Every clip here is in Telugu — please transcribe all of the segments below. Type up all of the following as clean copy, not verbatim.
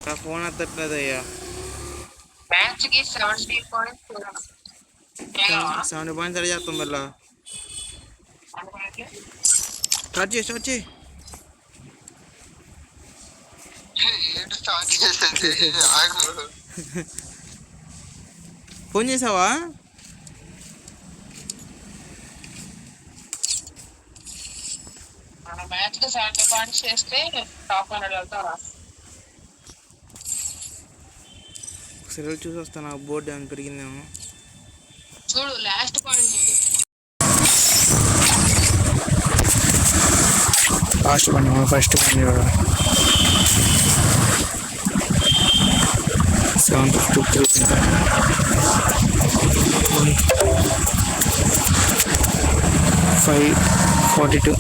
నా ఫోన్ ఎత్తట్లేదయ్యా. మ్యాచ్కి 70.3 చేస్తాం మళ్ళా. స్టార్ట్ చేయి ఫోన్ చేసావా? మ్యాచ్కి 70 పాయింట్స్ చేస్తే టాప్ 100 వెళ్తారా? ఒకసారి చూసి వస్తాను. బోర్డు ఏమైనా పెరిగిందేమో చూడు. లాస్ట్ పాయింట్ ఫస్ట్ పని 752 542.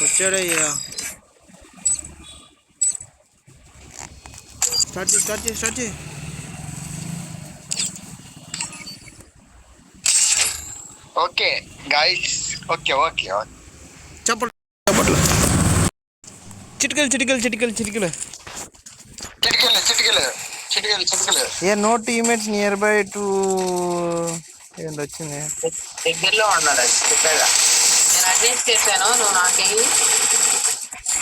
వచ్చాడయ్యా. స్టార్ట్ చేయి. ఓకే గైస్, ఓకే చప్పట్లు. చిటికలు. ఏ నో టీమేట్స్ నియర్ బై టు ఏంటి వచ్చింది? దగ్గరలో ఉన్నాడు. చెప్పాగా నేను అగ్నేష్ చేశాను. నువ్వు నాకేమి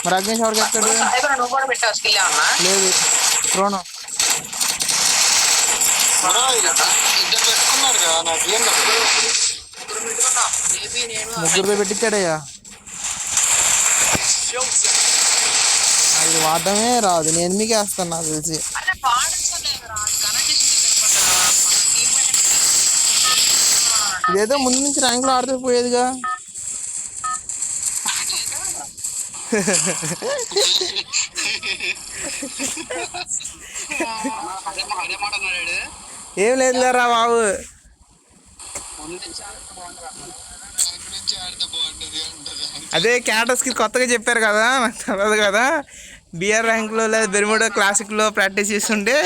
మరి అగ్నేష్ ఎవరికి ఎత్తాడు? నువ్వు కూడా పెట్టావు స్కిల్ ఏమన్నా? లేదు, ప్రోనో ముగ్గురుతో పెట్టించాడయ్యా. అది వాడమే రాదు. నేను ఎందుకు వేస్తాను నాకు తెలిసి. ఇదేదో ముందు నుంచి ర్యాంకులో ఆడితే పోయేదిగా. ఏం లేదు లేరా బాబు. అదే క్యాటర్స్కి కొత్తగా చెప్పారు కదా, నాకు తెలియదు కదా. బిఆర్ ర్యాంక్లో లేదా బెర్ముడా క్లాసిక్లో ప్రాక్టీస్ చేస్తుంటే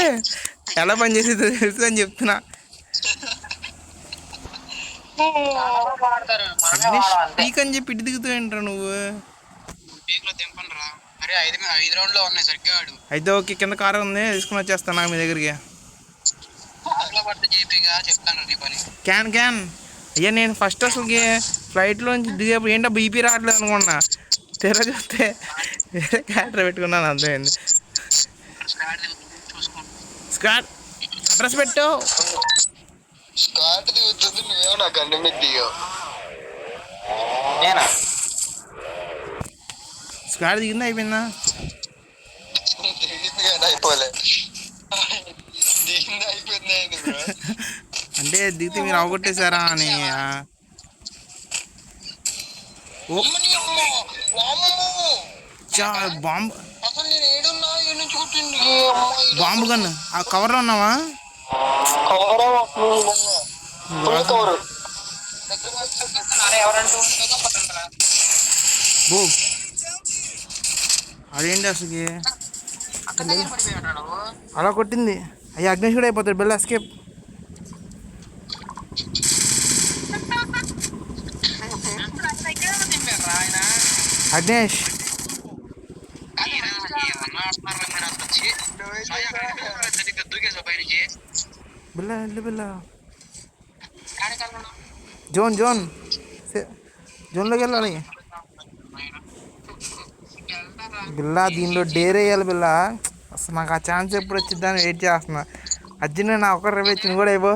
ఎలా పనిచేసేదో తెలుసు అని చెప్తున్నా. పీక్ అని చెప్పి ఇటు దిగుతూ ఏంట్రా నువ్వు? అయితే ఓకే, కింద కారు ఉంది, తీసుకుని వచ్చేస్తాను నాకు మీ దగ్గరికి. క్యాన్ అయ్యా, నేను ఫస్ట్ అసలుకి ఫ్లైట్లోంచి దిగేప్పుడు ఏంటో బీపీ రావట్లేదు అనుకున్నా. తెర చూస్తే వేరే క్యారెక్టర్ పెట్టుకున్నాను. అంతేంది. స్క్వాడ్ అడ్రస్ పెట్టు. స్క్వాడ్ దిగిందా? అయిపోయిందా? అంటే దిగితే మీరు అవగొట్టేశారా అని. బాంబు గన్ను ఆ కవర్లో ఉన్నావా? అదేంటి అసలుకి అలా కొట్టింది? అయ్యా అగ్నేష్ కూడా అయిపోతాడు. Bell escape. అగ్నేష్ బిల్లా జోన్లోకి వెళ్ళాలి. బిల్లా దీనిలో డేర్ వేయాలి. బిల్లా అసలు నాకు ఆ ఛాన్స్ ఎప్పుడు వచ్చిద్దని వెయిట్ చేస్తున్నా. అర్జున్ నా ఒకరు రేపు కూడా అయిపో.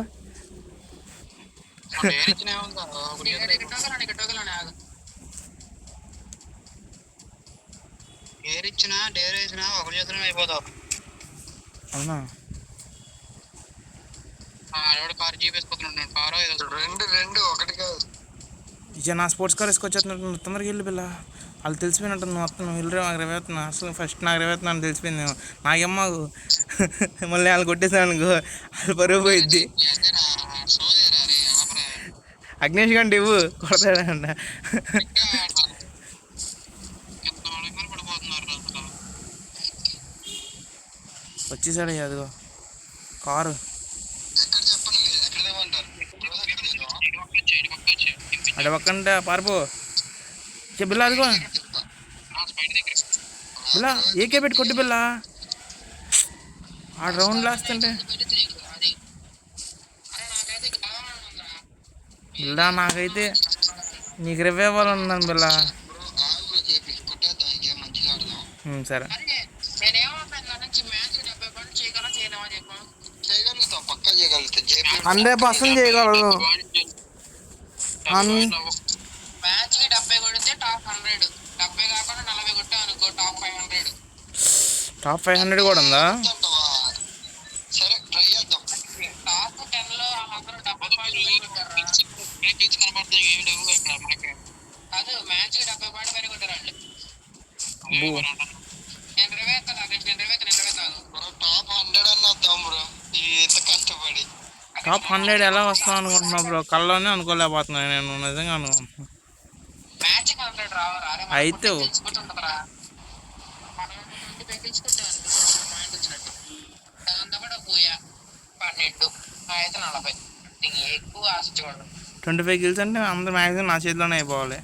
అవునా? ఇక నా స్పోర్ట్స్ కార్ వేసుకొచ్చేస్తున్నట్టు. తొందరగా వెళ్ళి పిల్ల. వాళ్ళు తెలిసిపోయినట్టు మొత్తం. నువ్వు వెళ్ళి నాకు రేవేస్తున్నా. అసలు ఫస్ట్ నాకు రేవేస్తున్నా అని తెలిసిపోయింది. నాకేమో మళ్ళీ వాళ్ళు కొట్టేసాను అనుకో, వాళ్ళు పరుగు పోయిద్ది. అగ్నేష్ కంటే ఇవ్వు, కొడతాడంట. వచ్చేసాడు అదిగో కారు. ఎక్కడ చెప్పండి, మీరు ఎక్కడ తెమ్మంటారు? అడ పక్కంటే పారిపో బిల్లా అదిగో బిల్లా ఏకే పెట్టి కొట్టు బిల్లా ఆ రౌండ్ లాస్తుంటే బిల్లా నాకైతే నీకు రివ్యూ ఇవ్వాలన్నాను బిల్లా. సరే చేయగలుగుతాం, పక్కా చేయగలుగుతాం. 100% చేయగలదు. మ్యాచ్ కి 70 కొడితే టాప్ 100, 70 కాకుండా 40 కొట్టావు అనుకో టాప్ 500. టాప్ 500 కూడా ఉందా? సరే ట్రై చేద్దాం. టాప్ 10 లో అందరూ 70 కాదు, మ్యాచ్ కి 70 పాయింట్ పైన కొట్టారు వాళ్ళు. నేను 20 ఎత్తాను, నేను 20 కాదు టాప్ 100 అన్న వద్దాం బ్రో, ఇంత కష్టపడి. టాప్ 100 ఎలా వస్తాం అనుకుంటున్నావు బ్రో? కల్లోనే అనుకోలేకపోతున్నాను నేను నిజంగా అనుకుంటున్నాను. మ్యాచ్ కి 100 రావరా అయితే తెలుసుకుంటుంటారా? మనం 25 తెలుసుకుంటాం పాయింట్ వచ్చినట్టు. దాంతో కూడా పోయా 12 అయితే 40. ఎక్కువ ఆశ చూడండి. 25 కిల్స్ అంటే అందరు మ్యాక్సిమం నా చేతిలోనే అయిపోవాలి.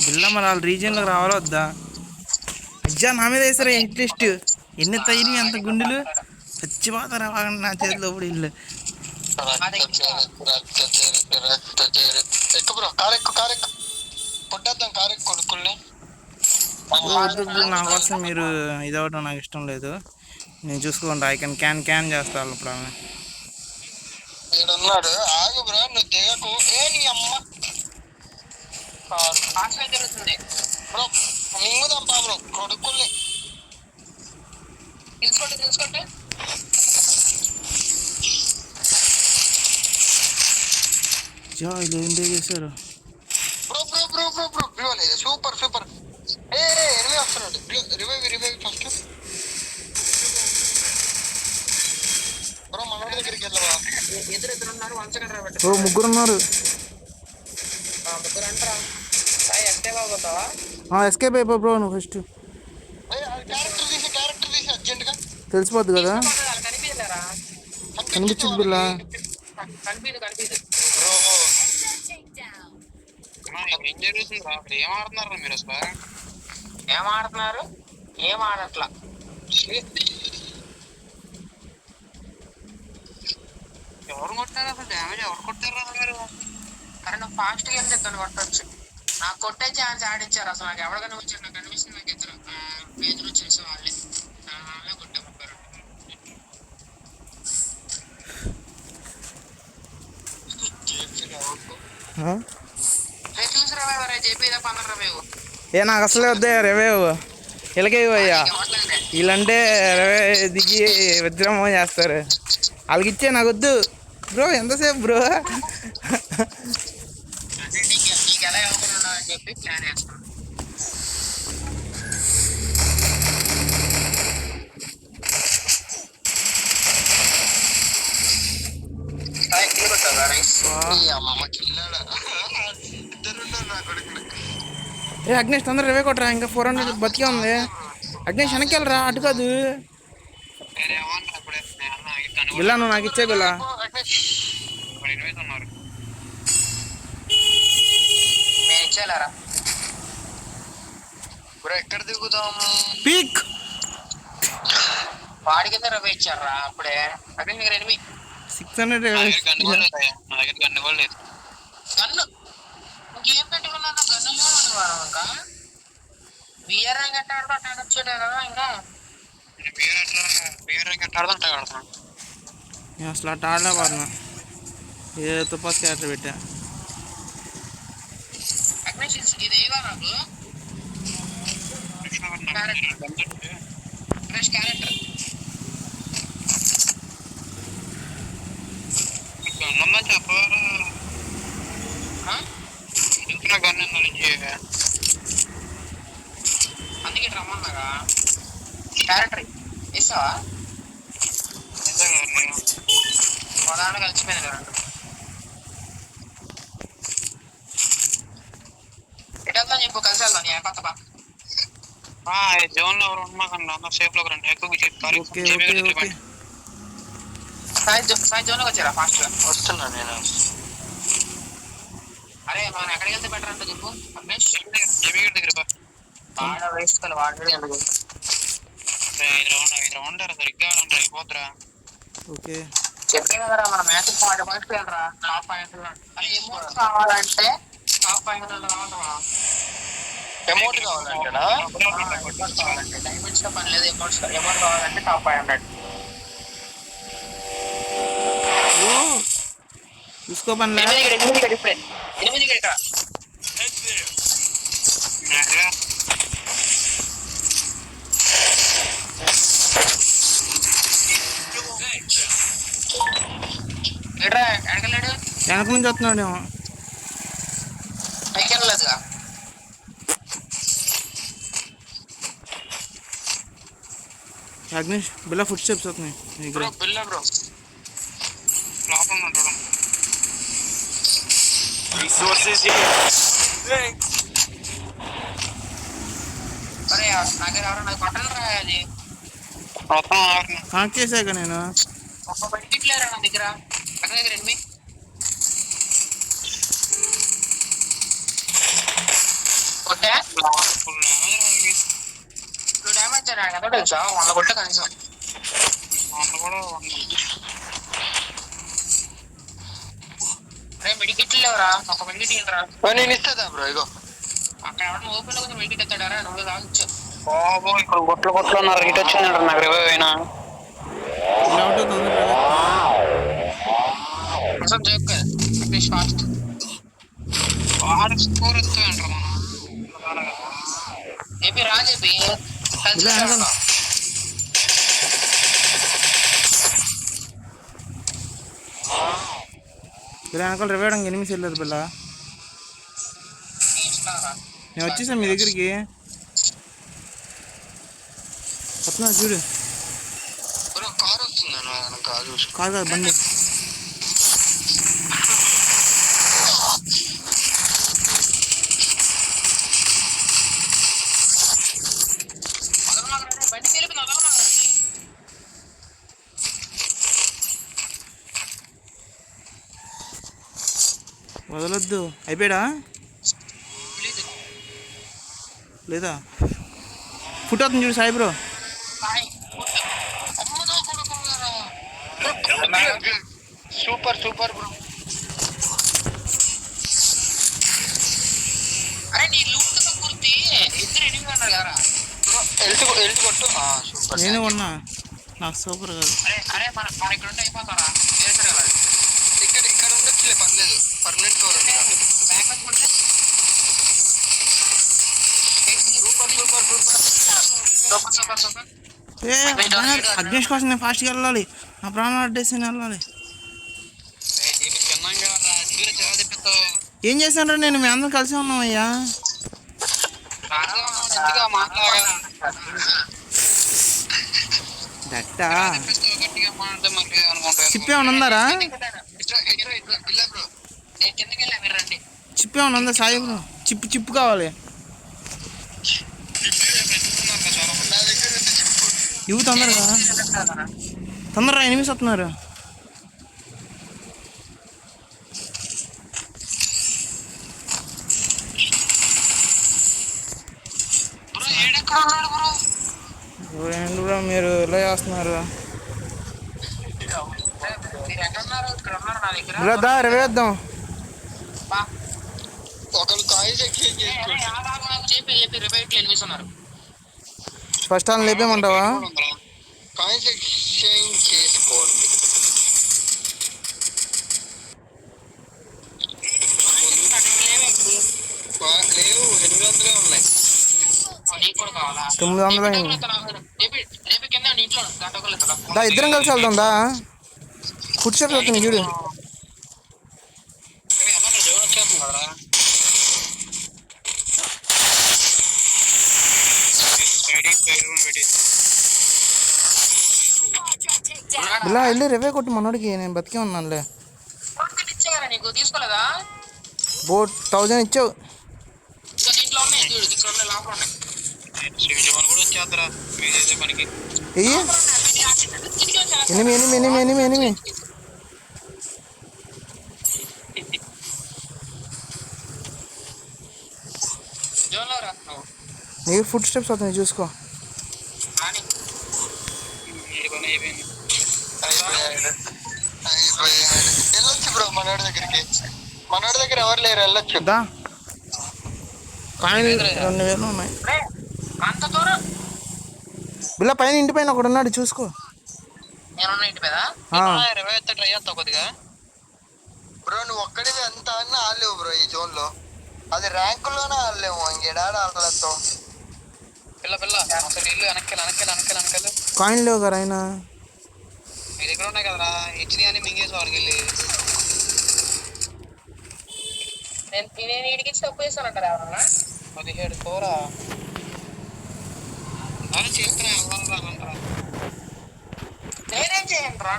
బిల్లా మరి వాళ్ళ రీజియన్లోకి రావాలో వద్దా? అజ్జా నా మీద వేసారా ఇంట్రెస్ట్ ఎన్ని తయ్యి ఎంత గుండెలు చచ్చిపోతారా నా చేతిలో ఇప్పుడు ఇల్లు. నా కోసం మీరు ఇదవటం నాకు ఇష్టం లేదు. నేను చూసుకోండి ఐ క్యాన్ చేస్తాను ఇప్పుడు. ఆమె ఉన్నాడు, ఆగు బ్రో, నువ్వు దిగకు. ఏ నీ అమ్మ జరుగుతుంది బ్రో, మింగుదాం బా బ్రో, కొడుకుల్ని తెలుసుకోండి. ఇది ఏం చేశారు bro bro bro bro bro bro లేదు, సూపర్ సూపర్. ఏ ఎనిమిది వస్తున్నాడు, రివైవ్ ఫస్ట్ బ్రో. మనోడి దగ్గరికి వెళ్ళవా? ఎదురు ఉన్నారు, 1 సెకండ్ రాబట్టి. ఓ ముగ్గురు ఉన్నారు. ముగ్గురు అంటారా? ఎస్కేప్ అయిపోతావా? ఎస్కేప్ అయిపో బ్రో నువ్వు ఫస్ట్. క్యారెక్టర్ తీసి అర్జెంట్గా తెలిసిపోద్ది కదా. కనిపించలేరా? కనిపించింది బిల్లా. కనిపించదు బ్రో. ఏం జరుగుతుంది? ఏం ఆడుతున్నారు మీరు అసలు? ఏం ఆడట్లా. ఎవరు కొట్టారు అసలు? డ్యామేజ్ ఎవరు కొట్టారు మీరు? కానీ నువ్వు ఫాస్ట్గా వెళ్తే దాన్ని కొట్టచ్చు. నాకు కొట్టే ఛాన్స్ ఆడిచ్చారు అసలు. నాకు ఎవరికైనా వచ్చారు, నాకు కనిపిస్తుంది. నాకు ఇద్దరు పేజీలు వచ్చేసి వాళ్ళే కొట్టాము. చూసి రవే చెప్పి 15 రవేవు. ఏ నాకు అసలే వద్దా రివేవ్, ఇలాగే అయ్యా. వీళ్ళంటే రివే దిగి విద్రోహం చేస్తారు. వాళ్ళకి ఇచ్చే నాకు వద్దు బ్రో. ఎంతసేపు బ్రో? నీకు ఎలా ఇవ్వకుండా అని చెప్పి ప్లాన్ వేస్తాను. రే అగ్నేష్ తొందర రివే కొట్టరా, ఇంకా 400 బతికే ఉంది. అగ్నేష్ వెనక్కి వెళ్ళరా, అటు కాదు. బిల్లా నువ్వు నాకు ఇచ్చే బిల్లా. ఇచ్చేలారా ఎక్కడ దిగుదాం? పీక్ వాడి కింద రవి ఇచ్చారా అప్పుడే. అక్కడ మీకు 600 గన్ను ఇంకేం పెట్టుకున్నా గన్నులు వారం ఇంకా బియర్ రంగ్ ఎట్టాడుతూ అట్లా వచ్చాడు కదా. ఇంకా బియర్ రంగ్ ఎట్టాడుతూ ఆడుతున్నాను. నేను అసలు అట్లా ఆడలేకపోతున్నా. ఏ తుపాస్ క్యారెక్టర్ పెట్టా. ఇదేగా నాకు ఫ్రెష్ క్యారెక్టర్ గన్నుందని చెప్పారా? గన్ను నుంచి అందుకే రమ్మన్నాగా. క్యారెక్టర్ ఇస్తావా? దాంట్లో కలిసిపోయింది రెండు. చెప్పు కలిసి వెళ్దాం నీ కొత్త బా జోన్ లో ఎవరు ఉండమాకండి అందరూ సేఫ్ లోకి రండి ఎక్కువ ఓకే ఓకే ఓకే సాయి జోన్లోకి వచ్చారా ఫాస్ట్ గా వస్తున్నా నేను. అరే మనం ఎక్కడికి వెళ్తే బెటర్ అంటే చెప్పు రమేష్ జేబీ దగ్గర వాడ వేస్ట్ కల వాడి ఎందుకు 5 రౌండ్ సరిగ్గా అయిపోతురా. ఓకే చెప్పే కదరా మన మ్యాచ్ 40 పాయింట్స్ వెళ్ళరా టాప్ 500 అరే ఎమోట్స్ కావాలంటే టాప్ 500 రావాలరా అమౌంట్ కావాలంటేనా? కావాలంటే డైమండ్స్ తో పని లేదు అమౌంట్ కావాలంటే టాప్ 500 ఓ చూసుకో పనిలే. 8 ఇప్పుడే 8 ఇక్కడ ఎడ్రా ఎడగలేడు వెనక నుంచి వస్తున్నాడేమో. పైకి వెళ్ళలేదుగా అగ్నేష్ బిల్లా ఫుడ్ స్టెప్స్ వస్తున్నాయి నీ దగ్గర. బిల్లా బ్రో లోపల ఉంటాడు. అరే నాకు ఎవరన్నా కొట్టలరా అది మొత్తం 6 కనెక్ట్ చేసాక నేను ఒక్క బయటికి లేరా నా దగ్గర అక్కడ దగ్గర ఎనిమి కొట్టా ఫుల్ డ్యామేజ్ 2 డ్యామేజ్ అయినా కదా తెలుసా 100 కొట్ట కనీసం కూడా అరే మెడికిట్లు లేవరా ఒక మెడికిట్ ఇవ్వరా నేను ఇస్తుందా బ్రో? ఇగో అక్కడ ఎవరైనా ఓపెన్ లో కొంచెం మెడికిట్ ఎత్తాడారా నువ్వు తాగొచ్చు బాబు ఇక్కడ గొట్లు ఉన్నారు. ఇటు వచ్చిందంటారు నాకు రివైవ్ అయినా అవుట్ అవుతుంది. అసలు జోక్ ఫినిష్ ఫాస్ట్ వాడికి స్కోర్ ఎత్తు అంటారు మనం. ఏపీ రా చెప్పి కలిసి వెళ్దాం. ఇలా వెనకాల రివేయడానికి ఎనిమిది వెళ్ళారు బిల్ల. నీ ఇష్టం రా నేను వచ్చేసాను మీ దగ్గరికి. వస్తున్నా చూడు. బ్రో కార్ వస్తుందన్న వెనక చూసుకో. కాదు కాదు బండి. బండి తెలిపి వదలమాకండి వదలొద్దు. అయిపోయాడా లేదా? ఫుట్ అవుతుంది చూడు Sai bro. Super super bro. అరే నీ లూట్ తో కుర్తి ఇద్దరు ఎనిమిది అన్నారు కదరా బ్రో ఎల్ట్ కొట్టు. సూపర్. నేను ఉన్నా. నాకు సూపర్ కాదు. అరే మన ఇక్కడ ఉంటే అయిపోతారా వేరే సరే వెళ్ళాలి ఇక్కడ ఉండొచ్చులే పర్లేదు. పర్మనెంట్ కవర్ ఉంది. బ్యాక్ వచ్చి కొడితే super super super super super super ఏ అగ్నేష్ కోసం నేను ఫాస్ట్గా వెళ్ళాలి. నా ప్రాణాలు అడ్డేసి నేను వెళ్ళాలి. ఏం చేశాను నేను? మీ అందరం కలిసి ఉన్నాం అయ్యా. దట్టా చిప్ ఏమైనా ఉందారా? కిందకి వెళ్ళా మీరు రండి చిప్ ఏమైనా ఉందా సాయి బ్రో? చిప్ కావాలి. నా దగ్గర ఉంది చెప్పు. ఇవి తొందరగా ఎనిమిది వస్తున్నారు. బ్రో ఏడెక్కడ ఉన్నాడు బ్రో ఏంటి బ్రో మీరు ఇలా చేస్తున్నారు? మీరు ఎక్కడ ఉన్నారు ఇక్కడ ఉన్నారు నా దగ్గర ఇలా దా రివేద్దాం. బా ఒకళ్ళు కాయిన్స్ ఎక్స్చేంజ్ చేసుకోండి. నాకు చెప్పి రిపేట్లు ఎనిమిది ఉన్నారు ఫస్ట్ వాళ్ళని లేపేమంటావా? కాయిన్స్ ఎక్స్చేంజ్ చేసుకోండి. లేవు 800 ఉన్నాయి. నీకు కూడా కావాలా 900 అయింది. రేపు కింద ఇంట్లో దాంట్లో దా ఇద్దరం కలిసి వెళ్దాం దా. ఫుడ్ స్టెప్స్ వస్తుంది చూడు. ఎలా జోన్ వచ్చేస్తుంది కదరా. ఇలా వెళ్ళి రివే కొట్టు మనోడికి. నేను బతికే ఉన్నానులే. ఇచ్చారా నీకు తీసుకోలేదా? బోట్ 1000 ఇచ్చావు. ఇంకో దీంట్లో ఉన్నాయి చూడు ఇక్కడ ఉన్నాయి, లోపల ఉన్నాయి. జోన్ కూడా వచ్చేద్దరా మీరు చేసే పనికి. ఎయ్యి లోపల ఉన్నాయి. కిటికీ వచ్చేస్తా. ఎనిమి జోన్లో రా నువ్వు. నీకు ఫుడ్ స్టెప్స్ అవుతుంది చూసుకో. రాని. ఈ పని అయిపోయింది. వెళ్ళొచ్చు బ్రో మనోడి దగ్గరికి. మనోడి దగ్గర ఎవరు లేరు, వెళ్ళొచ్చు. దా కాయిన్ 2000 ఉన్నాయి. రే, అంత దూరం బిల్ల పైన ఇంటి పైన ఒకడు ఉన్నాడు చూసుకో. నేనున్న ఇంటి మీద. ఆ, రివైవ్ అయితే ట్రై చేస్తావు కొద్దిగా. బ్రో నువ్వు ఒక్కడివి ఎంత అన్నా ఆడలేవు బ్రో ఈ జోన్ లో. అది ర్యాంకుల్లోనే ఆడలేము, ఇంకేడాడ ఆడలేస్తాం. పిల్ల అసలు ఇల్లు వెనక్కి కాయిన్ లేవు కదా ఆయన. మీ దగ్గర ఉన్నాయి కదరా, హెచ్డి అని మింగేసి వాడికి వెళ్ళి. నేను వీడికి ఇచ్చి తప్పు చేస్తానంటారా ఎవరన్నా? 17 కూర అని చెప్తున్నా. నేనేం చేయండి రా.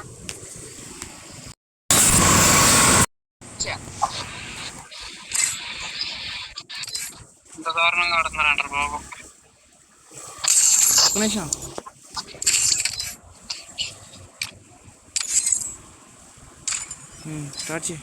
ఇంత దారుణంగా ఆడుతున్నారంటారు బాబు. ఒక నిమిషం. స్టార్ట్ చేయి.